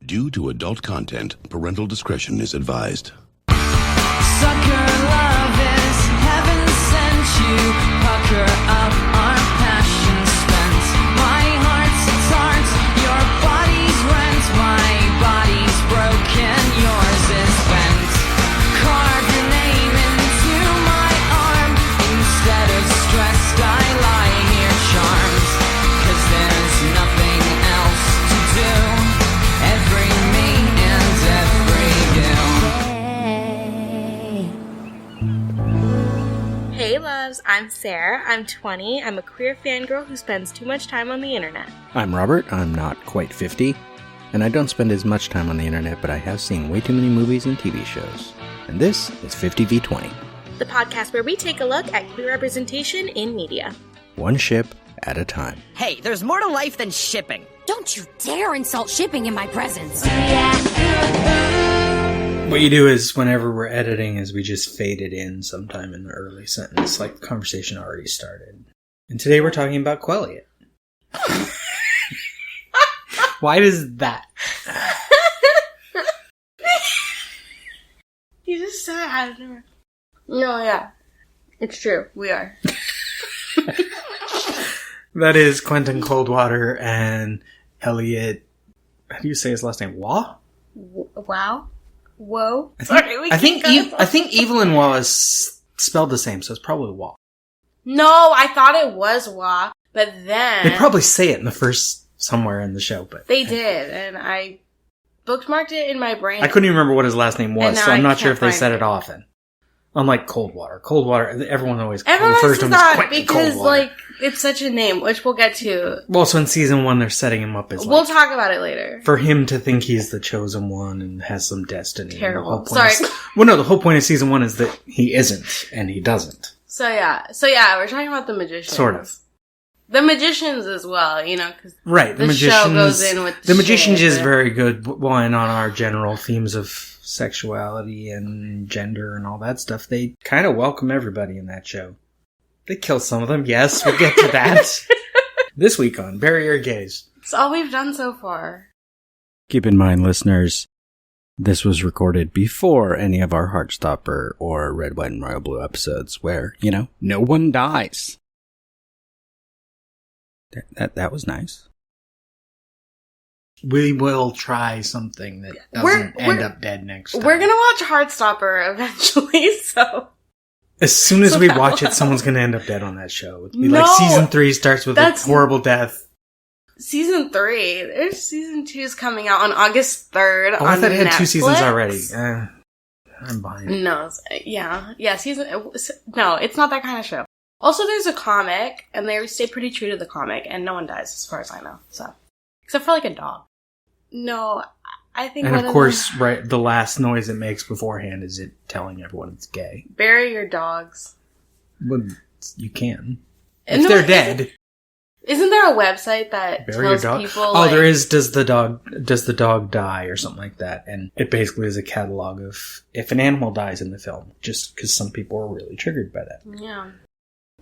Due to adult content, parental discretion is advised. Sucker love is heaven sent you. Pucker up our passion spent. My heart's its art, your body's rent. My body's broken, yours is bent. Carve your name into my arm. Instead of stressed, I lie here charmed. 'Cause there's nothing else to do. Every me and every you. Hey loves, I'm Sarah, I'm 20, I'm a queer fangirl who spends too much time on the internet. I'm Robert, I'm not quite 50, and I don't spend as much time on the internet, but I have seen way too many movies and TV shows. And this is 50v20. The podcast where we take a look at queer representation in media. One ship at a time. Hey, there's more to life than shipping. Don't you dare insult shipping in my presence. What you do is, whenever we're editing, is we just fade it in sometime in the early sentence, like the conversation already started. And today we're talking about Quelliot. Why does that? You just said it out of nowhere. No, yeah. It's true. We are. That is Quentin Coldwater and Elliot... How do you say his last name? Waugh? Wow. Whoa. I think Evelyn Waugh is spelled the same, so it's probably Waugh. No, I thought it was Wah, but then... They probably say it in the first... somewhere in the show, but... They did, and I bookmarked it in my brain. I couldn't even remember what his last name was, so I'm not sure if they can't said find it often. Unlike Coldwater. Coldwater, everyone always Everyone refers to him as that Quentin because, Coldwater. like, it's such a name, which we'll get to. Well, so in season 1, they're setting him up as, We'll like, talk about it later. for him to think he's the chosen one and has some destiny. Terrible. And the whole point Sorry. Well, no, the whole point of season 1 is that he isn't, and he doesn't. So yeah, we're talking about the magicians. Sort of. The magicians as well, you know, because Right, the show goes in with the Magicians shit, is but- very good one on our general themes of sexuality and gender and all that stuff. They kind of welcome everybody in that show. They kill some of them, yes, we'll get to that. This week on Bury Your Gays. It's all we've done so far. Keep in mind, listeners, this was recorded before any of our Heartstopper or Red, White, and Royal Blue episodes where, you know, no one dies. That was nice. We will try something that doesn't end up dead next time. We're gonna watch Heartstopper eventually, so... As soon as we that watch will it, someone's going to end up dead on that show. It'll be No, like season 3 starts with a that's- horrible death. Season 3. There's season 2's coming out on August 3rd Oh, on I thought it had 2 seasons Netflix. already. I'm behind. No, no, it's not that kind of show. Also, there's a comic, and they stay pretty true to the comic, and no one dies, as far as I know, so. Except for, like, a dog. No, I think And one of course, right, the last noise it makes beforehand is it telling everyone it's gay. Bury your dogs. Well, you can. And If they're dead. Isn't there a website that Bury your tells dog. people, Oh, there is does the dog die or something like that, and it basically is a catalog of if an animal dies in the film, just because some people are really triggered by that, Yeah.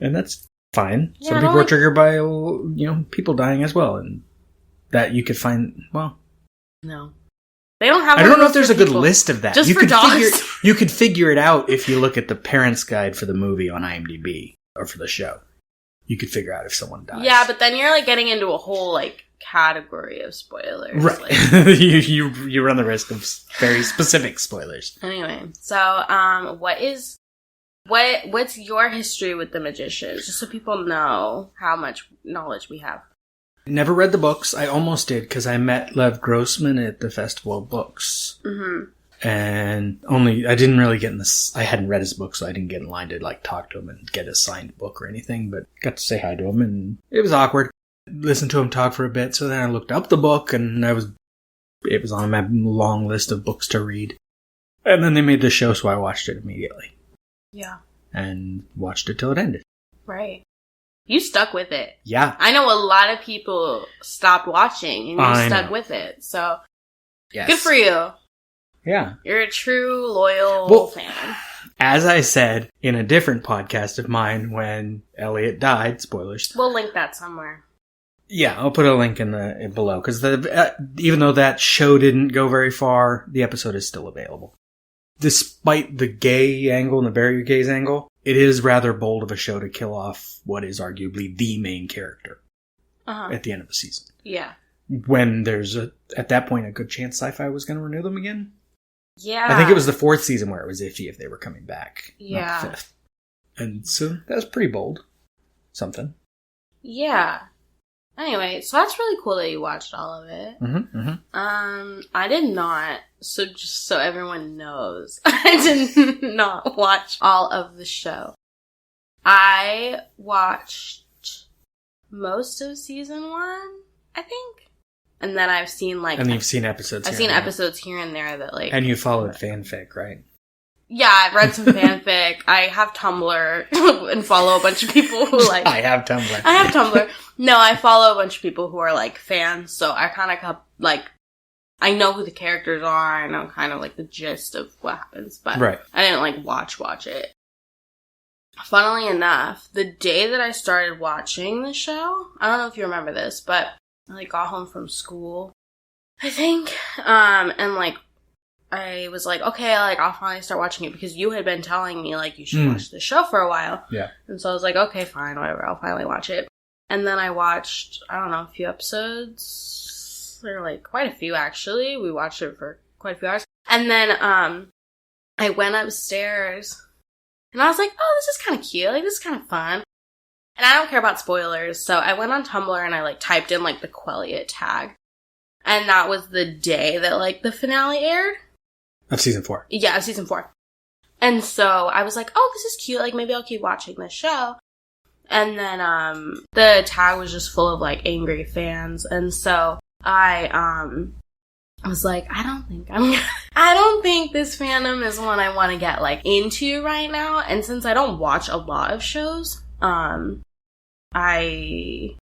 and that's fine. Yeah, Some I people don't are triggered by people dying as well, and that you could find. Well, No. They don't have I one don't of know those if there's for a good people. list of that. Just you for could dogs. You could figure it out if you look at the Parents Guide for the movie on IMDb or for the show. You could figure out if someone dies. Yeah, but then you're, like, getting into a whole, like, category of spoilers. Right. Like, you run the risk of very specific spoilers. anyway, so, what's your history with the Magicians? Just so people know how much knowledge we have. Never read the books. I almost did because I met Lev Grossman at the Festival of Books. Mm-hmm. And I didn't really get in this. I hadn't read his book, so I didn't get in line to like talk to him and get a signed book or anything, but got to say hi to him and it was awkward. Listened to him talk for a bit, so then I looked up the book and it was on my long list of books to read. And then they made the show, so I watched it immediately. Yeah. And watched it till it ended. Right. You stuck with it. Yeah. I know a lot of people stopped watching and you I stuck know. with it. So, Yes. good for you. Yeah. You're a true, loyal fan. As I said in a different podcast of mine when Elliot died, spoilers. We'll link that somewhere. Yeah, I'll put a link in the below, because even though that show didn't go very far, the episode is still available. Despite the gay angle and the barrier gaze angle, it is rather bold of a show to kill off what is arguably the main character at the end of the season. Yeah. When there's, at that point, a good chance Sci-Fi was going to renew them again. Yeah. I think it was the 4th season where it was iffy if they were coming back. Yeah. Not the 5th. And so that was pretty bold. Something. Yeah. Anyway, so that's really cool that you watched all of it. I did not. So just so everyone knows, I did not watch all of the show. I watched most of season 1, I think. And then I've seen And you've seen episodes I've seen episodes here and there that like... And you followed fanfic, right? Yeah, I've read some fanfic. I have Tumblr and follow a bunch of people who like... I have Tumblr. I have Tumblr. No, I follow a bunch of people who are like fans, so I kind of like... I know who the characters are, I know kind of like the gist of what happens, but I didn't like watch it. Funnily enough, the day that I started watching the show, I don't know if you remember this, but I like got home from school, I think, and like I was like, okay, like I'll finally start watching it because you had been telling me like you should watch the show for a while. Yeah. And so I was like, okay, fine, whatever, I'll finally watch it. And then I watched, I don't know, a few episodes. There were like quite a few actually. We watched it for quite a few hours. And then I went upstairs and I was like, oh, this is kind of cute. Like, this is kind of fun. And I don't care about spoilers. So I went on Tumblr and I like typed in like the Quelliot tag. And that was the day that like the finale aired. Of season 4. Yeah, of season 4. And so I was like, oh, this is cute. Like, maybe I'll keep watching this show. And then the tag was just full of like angry fans. And so I was like, I don't think this fandom is one I want to get like into right now. And since I don't watch a lot of shows, when I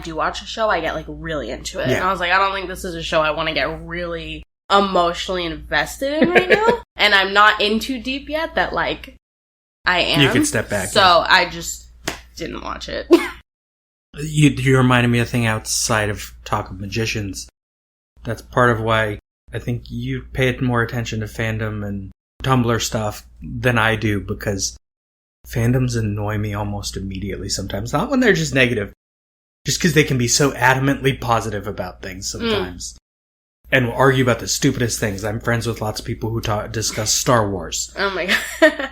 do watch a show, I get like really into it. Yeah. And I was like, I don't think this is a show I want to get really emotionally invested in right now. And I'm not in too deep yet that like I am. You can step back. So yeah. I just didn't watch it. You reminded me of a thing outside of Talk of Magicians. That's part of why I think you pay more attention to fandom and Tumblr stuff than I do, because fandoms annoy me almost immediately sometimes. Not when they're just negative, just because they can be so adamantly positive about things sometimes. And will argue about the stupidest things. I'm friends with lots of people who discuss Star Wars. Oh my god.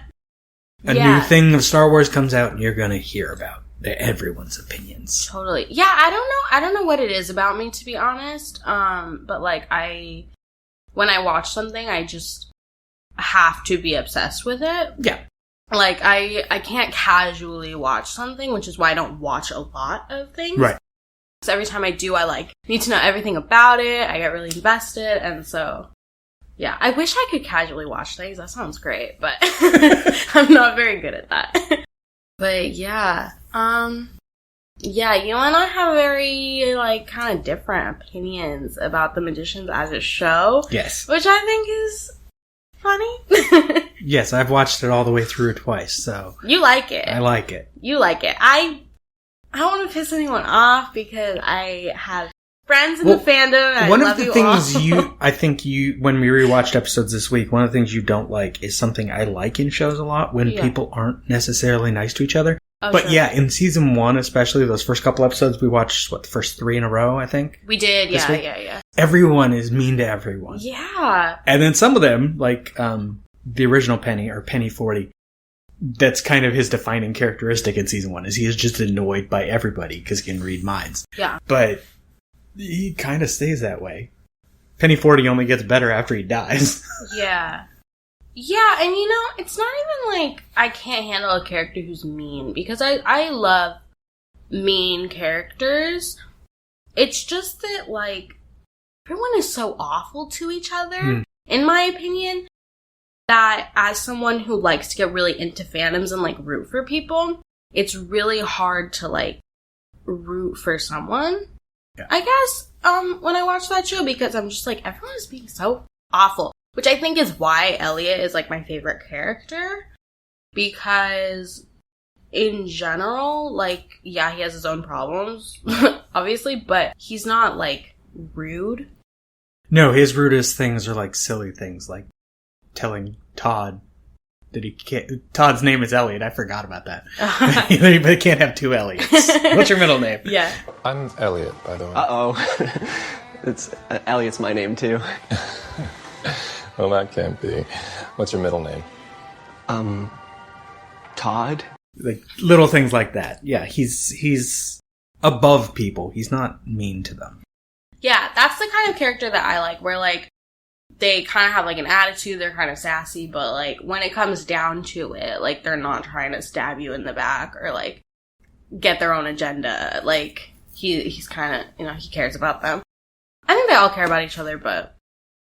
A new thing of Star Wars comes out and you're going to hear about everyone's opinions. Totally. Yeah, I don't know what it is about me, to be honest. But like when I watch something, I just have to be obsessed with it. Yeah. Like I can't casually watch something, which is why I don't watch a lot of things. Right. So every time I do, I like need to know everything about it. I get really invested, and so yeah, I wish I could casually watch things. That sounds great, but I'm not very good at that. But yeah, yeah, you and I have very like kind of different opinions about The Magicians as a show. Yes, which I think is funny. Yes, I've watched it all the way through twice. So you like it? I like it. You like it? I don't want to piss anyone off because I have friends in the fandom and one I love of the you things all. I think when we rewatched episodes this week, one of the things you don't like is something I like in shows a lot, when people aren't necessarily nice to each other. Oh, but sure. yeah, in season 1, especially those first couple episodes, we watched, the first 3 in a row, I think? We did, yeah. Everyone is mean to everyone. Yeah. And then some of them, like the original Penny, or Penny 40, that's kind of his defining characteristic in season 1, is he is just annoyed by everybody because he can read minds. Yeah. But he kind of stays that way. Penny 40 only gets better after he dies. Yeah. Yeah, and you know, it's not even like I can't handle a character who's mean, because I love mean characters. It's just that, like, everyone is so awful to each other, in my opinion, that as someone who likes to get really into fandoms and, like, root for people, it's really hard to, like, root for someone. Yeah. I guess, when I watch that show, because I'm just like, everyone is being so awful. Which I think is why Elliot is, like, my favorite character. Because in general, like, yeah, he has his own problems, obviously, but he's not, like, rude. No, his rudest things are like silly things, like telling Todd that he can't. Todd's name is Elliot. I forgot about that. They can't have two Elliots. What's your middle name? Yeah. I'm Elliot, by the way. Uh-oh. It's Elliot's my name, too. Well, that can't be. What's your middle name? Todd? Like little things like that. Yeah, he's above people. He's not mean to them. Yeah, that's the kind of character that I like, where, like, they kind of have, like, an attitude, they're kind of sassy, but, like, when it comes down to it, like, they're not trying to stab you in the back or, like, get their own agenda. Like, he's kind of, you know, he cares about them. I think they all care about each other, but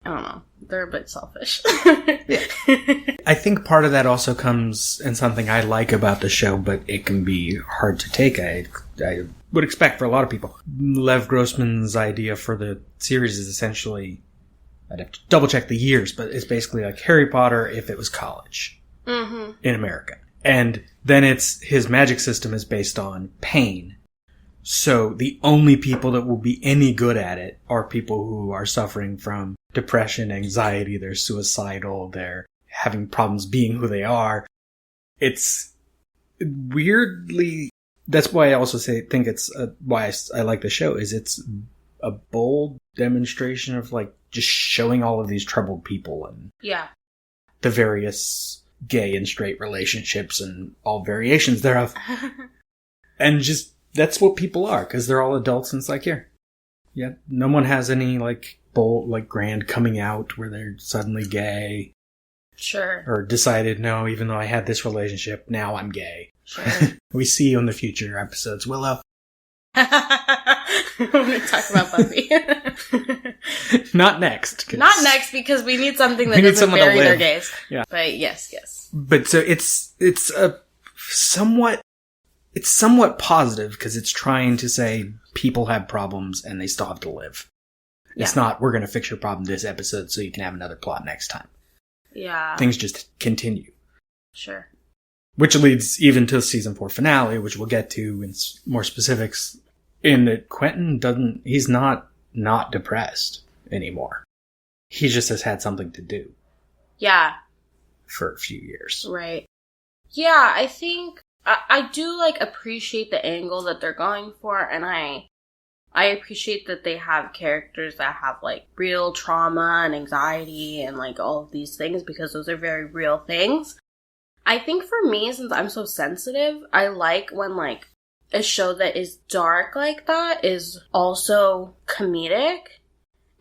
I don't know. They're a bit selfish. I think part of that also comes in something I like about the show, but it can be hard to take. I would expect for a lot of people. Lev Grossman's idea for the series is essentially, I'd have to double check the years, but it's basically like Harry Potter if it was college in America. And then his magic system is based on pain. So the only people that will be any good at it are people who are suffering from depression, anxiety, they're suicidal, they're having problems being who they are. It's weirdly, that's why I also think it's why I like the show, is it's a bold demonstration of like just showing all of these troubled people and the various gay and straight relationships and all variations thereof. And just, that's what people are, because they're all adults and it's like, here. Yeah, no one has any, like, bold, like, grand coming out where they're suddenly gay. Sure. Or decided, no, even though I had this relationship, now I'm gay. Sure. We see you in the future episodes, Willow. I'm going to talk about Buffy. Not next. Not next, because we need something that doesn't bury their gays. Yeah. But yes. But so it's a somewhat positive, because it's trying to say people have problems and they still have to live. Yeah. It's not, we're going to fix your problem this episode so you can have another plot next time. Yeah. Things just continue. Sure. Which leads even to the season 4 finale, which we'll get to in more specifics, in that Quentin he's not depressed anymore. He just has had something to do. Yeah. For a few years. Right. Yeah, I think I do, like, appreciate the angle that they're going for, and I appreciate that they have characters that have, like, real trauma and anxiety and, like, all of these things, because those are very real things. I think for me, since I'm so sensitive, I like when, like, a show that is dark like that is also comedic.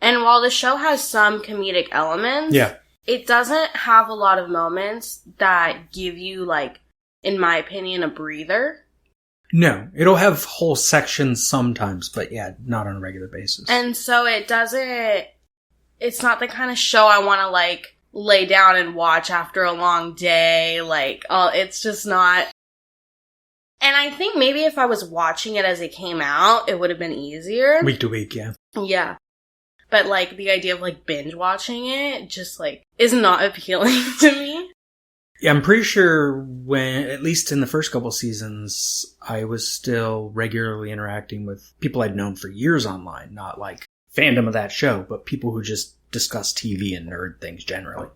And while the show has some comedic elements, it doesn't have a lot of moments that give you, like, in my opinion, a breather. No, it'll have whole sections sometimes, but yeah, not on a regular basis. And so it's not the kind of show I want to, like, lay down and watch after a long day. Like, it's just not. And I think maybe if I was watching it as it came out, it would have been easier. Week to week, yeah. Yeah. But, like, the idea of, like, binge watching it just, like, is not appealing to me. Yeah, I'm pretty sure when, at least in the first couple seasons, I was still regularly interacting with people I'd known for years online. Not like fandom of that show, but people who just discuss TV and nerd things generally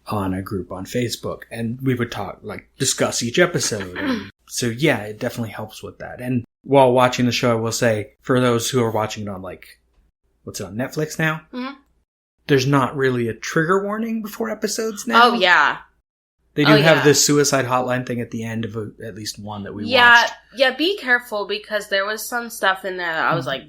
on a group on Facebook. And we would talk, like, discuss each episode. And so yeah, it definitely helps with that. And while watching the show, I will say, for those who are watching it on, like, what's it on, Netflix now? There's not really a trigger warning before episodes now. Oh, yeah. They do have this suicide hotline thing at the end of at least one that we watched. Yeah, be careful, because there was some stuff in there that I was like,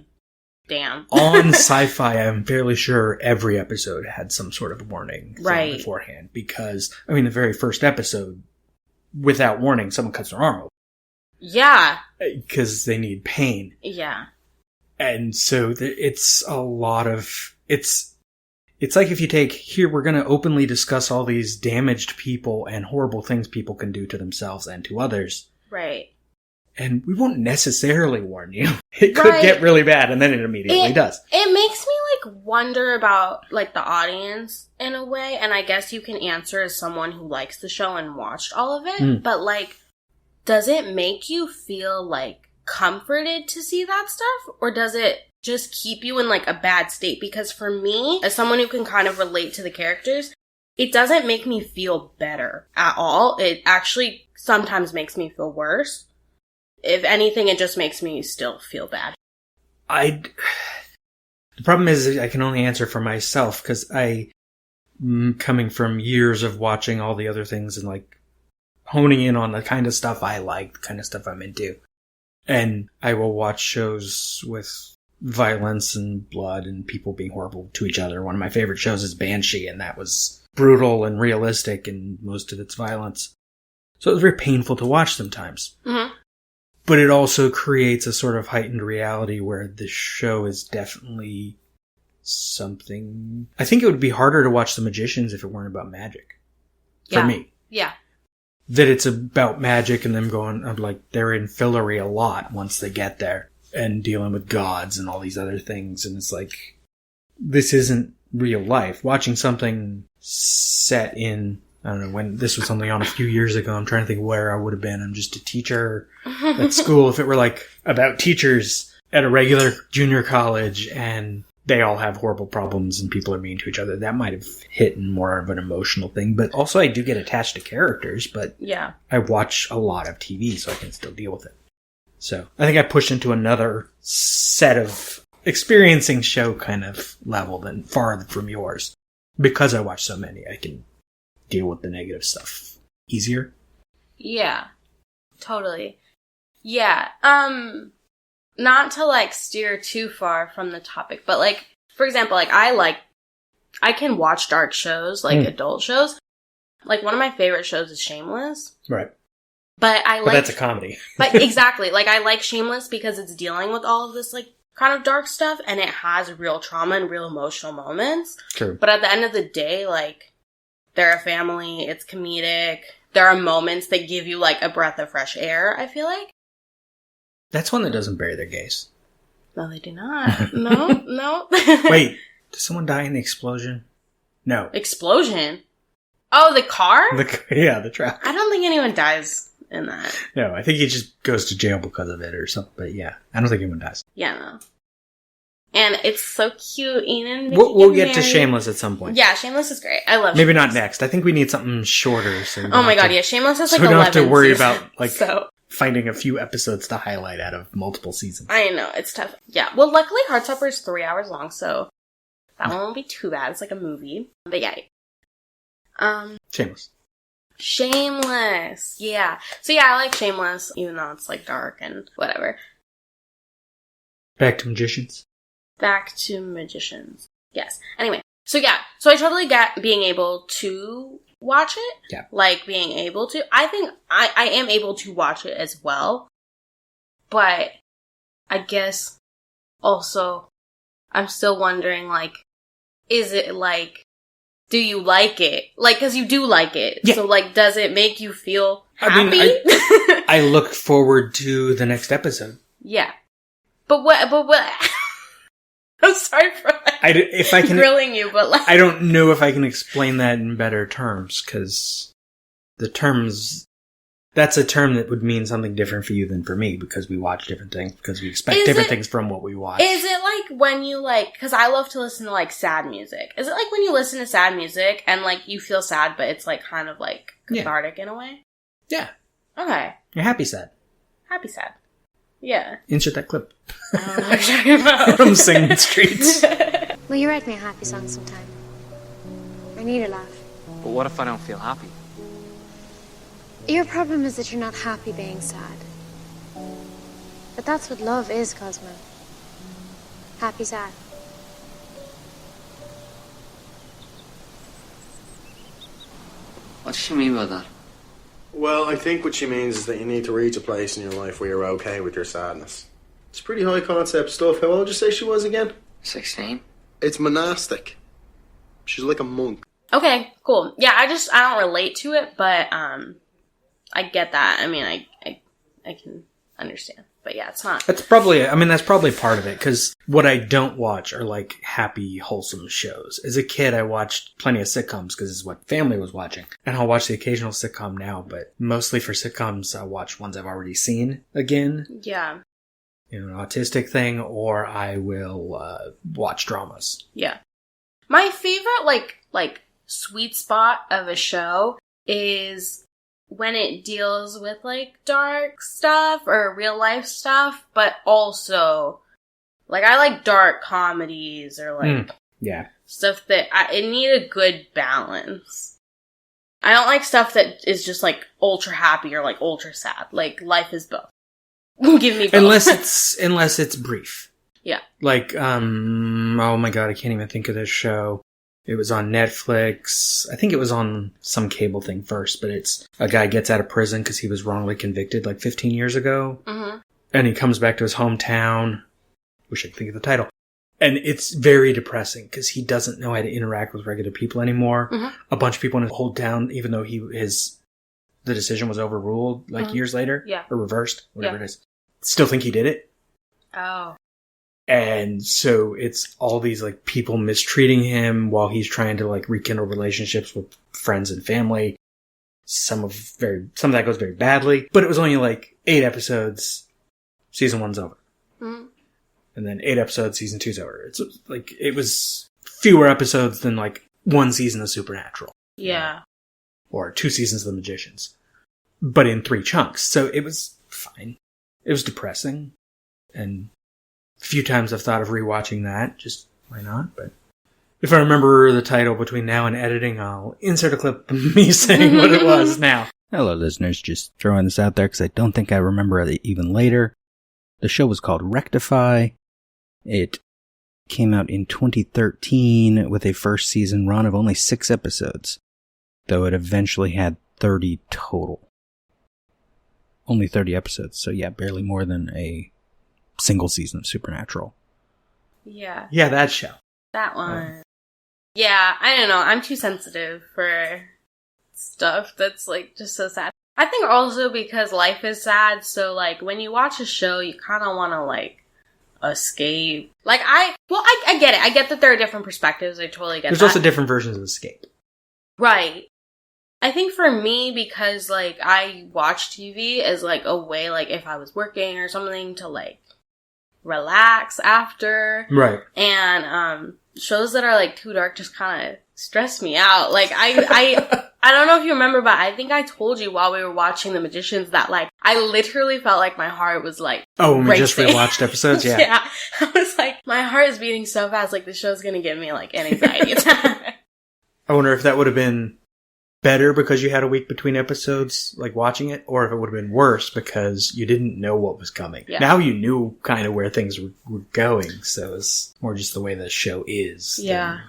damn. On Sci-Fi, I'm fairly sure every episode had some sort of warning beforehand. Because, I mean, the very first episode, without warning, someone cuts their arm open. Yeah. Because they need pain. Yeah. And so it's a lot of... It's like if you take, here we're going to openly discuss all these damaged people and horrible things people can do to themselves and to others. Right. And we won't necessarily warn you. It could get really bad, and then it immediately does. It makes me, like, wonder about, like, the audience in a way, and I guess you can answer as someone who likes the show and watched all of it, but, like, does it make you feel, like, comforted to see that stuff? Or does it just keep you in, like, a bad state? Because for me, as someone who can kind of relate to the characters, it doesn't make me feel better at all. It actually sometimes makes me feel worse. If anything, it just makes me still feel bad. The problem is I can only answer for myself, because coming from years of watching all the other things and, like, honing in on the kind of stuff I like, the kind of stuff I'm into. And I will watch shows with violence and blood and people being horrible to each other. One of my favorite shows is Banshee, and that was brutal and realistic in most of its violence. So it was very painful to watch sometimes. Mm-hmm. But it also creates a sort of heightened reality where the show is definitely something... I think it would be harder to watch The Magicians if it weren't about magic. For me. Yeah. That it's about magic and them going, like, they're in Fillory a lot once they get there. And dealing with gods and all these other things. And it's like, this isn't real life. Watching something set in... I don't know, when this was only on a few years ago, I'm trying to think where I would have been. I'm just a teacher at school. If it were like about teachers at a regular junior college and they all have horrible problems and people are mean to each other, that might have hit more of an emotional thing. But also I do get attached to characters, but yeah, I watch a lot of TV, so I can still deal with it. So I think I pushed into another set of experiencing show kind of level than far from yours. Because I watch so many, I can deal with the negative stuff easier. Yeah, totally. Yeah, not to, like, steer too far from the topic, but, like, for example, I can watch dark shows, like adult shows. Like, one of my favorite shows is Shameless. Right. But that's a comedy. But exactly, like, I like Shameless because it's dealing with all of this, like, kind of dark stuff, and it has real trauma and real emotional moments. True. But at the end of the day, like, they're a family, it's comedic, there are moments that give you, like, a breath of fresh air, I feel like. That's one that doesn't bury their gays. No, they do not. No. Wait, did someone die in the explosion? No. Explosion? Oh, the car? The truck. I don't think anyone dies in that. No, I think he just goes to jail because of it or something, but yeah, I don't think anyone dies. Yeah, no. And it's so cute, Ian. We'll get to Shameless at some point. Yeah, Shameless is great. I love Maybe Shameless. not next. I think we need something shorter. So oh my god, yeah. Shameless is like 11 seasons. So we don't have to worry seasons, about, like, finding a few episodes to highlight out of multiple seasons. I know, it's tough. Yeah, well, luckily Heartstopper is 3 hours long, so that one won't be too bad. It's like a movie. But yeah. Shameless. Yeah. So yeah, I like Shameless, even though it's, like, dark and whatever. Back to Magicians. Yes. Anyway, so yeah, so I totally get being able to watch it. Yeah. Like, being able to. I think I am able to watch it as well. But I guess also I'm still wondering, like, is it, like, do you like it? Like, because you do like it. Yeah. So, like, does it make you feel happy? I mean, I look forward to the next episode. Yeah. But what? I'm sorry for grilling you, but, like, I don't know if I can explain that in better terms, because the terms, that's a term that would mean something different for you than for me, because we watch different things, because we expect different things from what we watch. Is it like when you, like, because I love to listen to, like, sad music. Is it like when you listen to sad music and, like, you feel sad, but it's, like, kind of, like, cathartic in a way? Yeah. Okay. You're happy sad. Happy sad. Yeah. Insert that clip. I don't know what you're talking about. From Singing Streets. Will you write me a happy song sometime? I need a laugh. But what if I don't feel happy? Your problem is that you're not happy being sad. But that's what love is, Cosmo. Happy sad. What does she mean by that? Well, I think what she means is that you need to reach a place in your life where you're okay with your sadness. It's pretty high concept stuff. How old did you say she was again? 16. It's monastic. She's like a monk. Okay, cool. Yeah, I don't relate to it, but I get that. I mean, I can understand. But yeah, it's not. That's probably part of it, because what I don't watch are like happy, wholesome shows. As a kid, I watched plenty of sitcoms because it's what family was watching. And I'll watch the occasional sitcom now, but mostly for sitcoms, I'll watch ones I've already seen again. Yeah. An autistic thing, or I will watch dramas. Yeah. My favorite, like sweet spot of a show is when it deals with, like, dark stuff or real life stuff, but also, like, I like dark comedies or, like, stuff that it need a good balance. I don't like stuff that is just, like, ultra happy or, like, ultra sad. Like, life is both. Give me both. Unless it's brief. Yeah. Like, oh my god, I can't even think of this show. It was on Netflix. I think it was on some cable thing first, but it's a guy gets out of prison because he was wrongly convicted like 15 years ago. Mm-hmm. And he comes back to his hometown. Wish I could think of the title. And it's very depressing because he doesn't know how to interact with regular people anymore. Mm-hmm. A bunch of people in his whole town, even though the decision was overruled like years later. Yeah. Or reversed, whatever it is. Still think he did it. Oh. And so it's all these like people mistreating him while he's trying to like rekindle relationships with friends and family. Some of that goes very badly, but it was only like 8 episodes. Season 1's over. Mm-hmm. And then 8 episodes, season 2's over. It's like, it was fewer episodes than like 1 season of Supernatural. Yeah. Or 2 seasons of The Magicians. But in 3 chunks. So it was fine. It was depressing. And a few times I've thought of rewatching that. Just, why not? But if I remember the title between now and editing, I'll insert a clip of me saying what it was now. Hello, listeners. Just throwing this out there because I don't think I remember it even later. The show was called Rectify. It came out in 2013 with a first season run of only 6 episodes, though it eventually had 30 total. Only 30 episodes, so yeah, barely more than a single season of Supernatural. Yeah. Yeah, that show. That one. Yeah, I don't know. I'm too sensitive for stuff that's, like, just so sad. I think also because life is sad, so, like, when you watch a show, you kind of want to, like, escape. Like, I get it. I get that there are different perspectives. I totally get There's that. also different versions of escape. Right. I think for me, because, like, I watch TV as, like, a way, like, if I was working or something to, like, relax after. Right. And, shows that are, like, too dark just kind of stress me out. Like, I don't know if you remember, but I think I told you while we were watching The Magicians that, like, I literally felt like my heart was, like, oh, when we racing. just rewatched episodes? Yeah. Yeah. I was like, my heart is beating so fast, like, the show's gonna give me, like, an anxiety attack. I wonder if that would have been better because you had a week between episodes, like, watching it, or if it would have been worse because you didn't know what was coming. Yeah. Now you knew kind of where things were going, so it's more just the way the show is than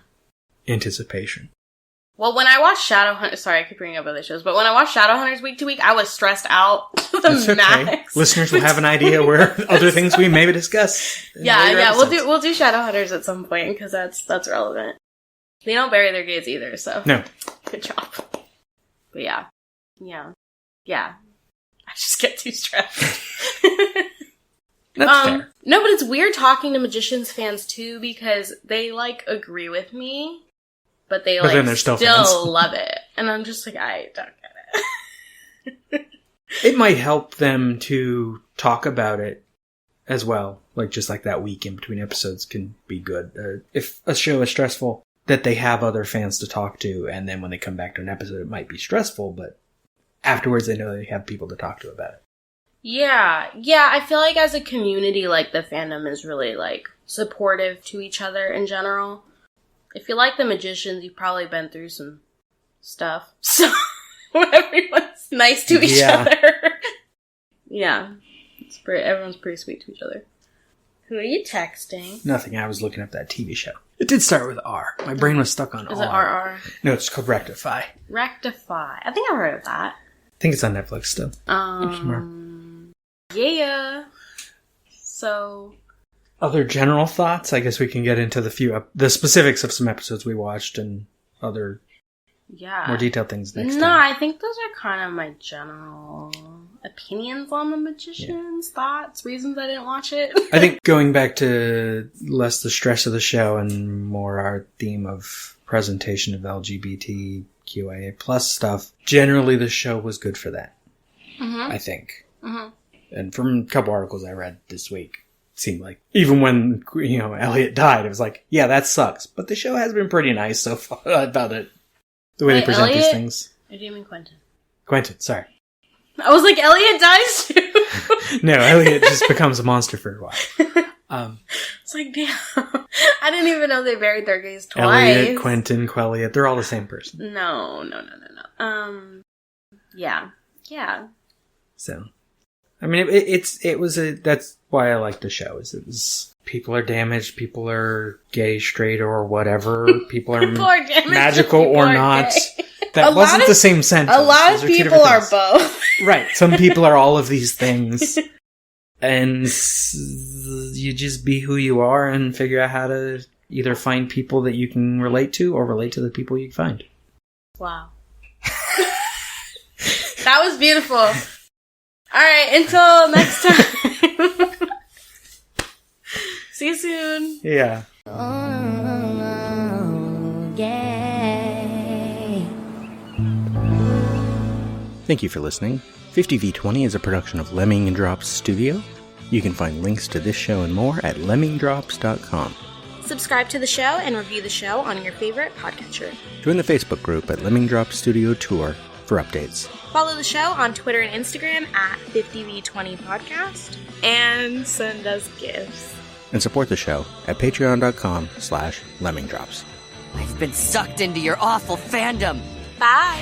anticipation. Well, when I watched Shadowhunters, sorry, I keep bringing up other shows, but when I watched Shadowhunters week to week, I was stressed out to the max. Listeners will have an idea where other things we maybe discuss. Yeah, we'll do Shadowhunters at some point because that's relevant. They don't bury their gays either, so no, good job. But yeah. I just get too stressed. That's fair. No, but it's weird talking to Magicians fans too because they like agree with me. But they, like, then still love it. And I'm just like, I don't get it. It might help them to talk about it as well. Like, just like that week in between episodes can be good. If a show is stressful, that they have other fans to talk to, and then when they come back to an episode, it might be stressful, but afterwards they know they have people to talk to about it. Yeah, I feel like as a community, like, the fandom is really, like, supportive to each other in general. If you like The Magicians, you've probably been through some stuff. So, everyone's nice to each other. Yeah. Everyone's pretty sweet to each other. Who are you texting? Nothing. I was looking up that TV show. It did start with R. My brain was stuck on R. Is it RR? No, it's called Rectify. Rectify. I think I've heard of that. I think it's on Netflix still. Yeah. So... Other general thoughts? I guess we can get into the specifics of some episodes we watched and other more detailed things next time. No, I think those are kind of my general... opinions on The Magicians, thoughts, reasons I didn't watch it. I think going back to less the stress of the show and more our theme of presentation of LGBTQIA plus stuff, generally the show was good for that. I think. And from a couple articles I read this week, it seemed like even when, Elliot died, it was like, yeah, that sucks. But the show has been pretty nice so far about it. The way they present Elliot? these things. Or do you mean Quentin? Quentin, sorry. I was like, Elliot dies too. No, Elliot just becomes a monster for a while. It's like, damn. I didn't even know they buried their gays twice. Elliot, Quentin, Quelliot, they're all the same person. No. Yeah. So, I mean, that's why I like the show, is it was, people are damaged, people are gay, straight, or whatever, people are magical or not. That wasn't the same sentence. A lot of people are both. Right. Some people are all of these things. And you just be who you are and figure out how to either find people that you can relate to or relate to the people you find. Wow. That was beautiful. All right, until next time. See you soon. Yeah. Thank you for listening. 50v20 is a production of Lemming Drops Studio. You can find links to this show and more at lemmingdrops.com. Subscribe to the show and review the show on your favorite podcatcher. Join the Facebook group at Lemming Drops Studio Tour for updates. Follow the show on Twitter and Instagram at 50v20podcast. And send us gifts. And support the show at patreon.com/lemmingdrops. I've been sucked into your awful fandom. Bye.